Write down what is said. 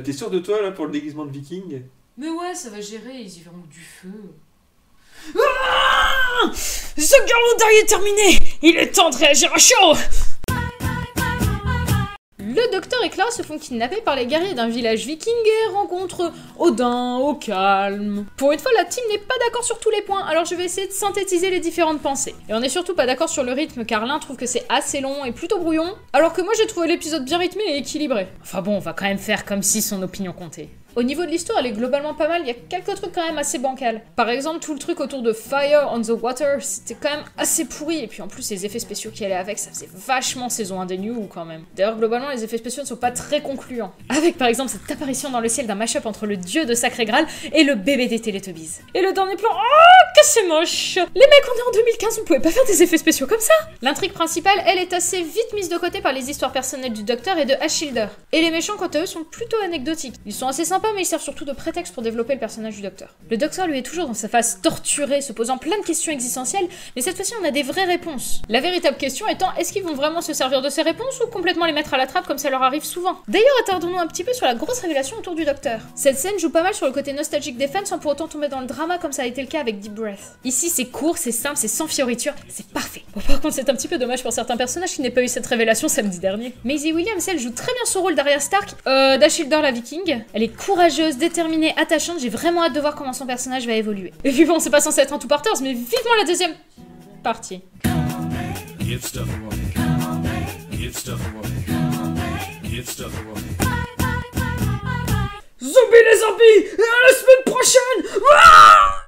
T'es sûr de toi là pour le déguisement de viking? Mais ouais, ça va gérer, ils y verront du feu. Ah, ce garlot est terminé. Il est temps de réagir à chaud. Le docteur et Clara se font kidnapper par les guerriers d'un village viking et rencontrent Odin au calme. Pour une fois, la team n'est pas d'accord sur tous les points, alors je vais essayer de synthétiser les différentes pensées. Et on n'est surtout pas d'accord sur le rythme, car l'un trouve que c'est assez long et plutôt brouillon, alors que moi j'ai trouvé l'épisode bien rythmé et équilibré. Enfin bon, on va quand même faire comme si son opinion comptait. Au niveau de l'histoire, elle est globalement pas mal, il y a quelques trucs quand même assez bancals. Par exemple, tout le truc autour de Fire on the Water, c'était quand même assez pourri, et puis en plus les effets spéciaux qui allaient avec, ça faisait vachement saison 1 des New quand même. D'ailleurs, globalement, les effets spéciaux ne sont pas très concluants. Avec par exemple cette apparition dans le ciel d'un mash-up entre le dieu de Sacré Graal et le bébé des Teletubbies. Et le dernier plan, oh que c'est moche. Les mecs, on est en 2015, on pouvait pas faire des effets spéciaux comme ça. L'intrigue principale, elle, est assez vite mise de côté par les histoires personnelles du docteur et de Ashildr. Et les méchants, quant à eux, sont plutôt anecdotiques. Ils sont assez sympas, mais ils servent surtout de prétexte pour développer le personnage du docteur. Le docteur, lui, est toujours dans sa phase torturée, se posant plein de questions existentielles, mais cette fois-ci, on a des vraies réponses. La véritable question étant, est-ce qu'ils vont vraiment se servir de ces réponses ou complètement les mettre à la trappe comme ça leur arrive souvent? D'ailleurs, attardons-nous un petit peu sur la grosse révélation autour du docteur. Cette scène joue pas mal sur le côté nostalgique des fans sans pour autant tomber dans le drama comme ça a été le cas avec Deep Breath. Ici, c'est court, c'est simple, c'est sans fioriture, c'est parfait. Bon, par contre, c'est un petit peu dommage pour certains personnages qui n'aient pas eu cette révélation samedi dernier. Maisie Williams, elle joue très bien son rôle d'Arya Stark, d'Ashildr la Viking. Elle est courageuse, déterminée, attachante, j'ai vraiment hâte de voir comment son personnage va évoluer. Et puis bon, c'est pas censé être un two-parters, mais vivement la deuxième partie. Give stuff away. Give stuff away. Give stuff away. Zombies les zombies! Et à la semaine prochaine! Ah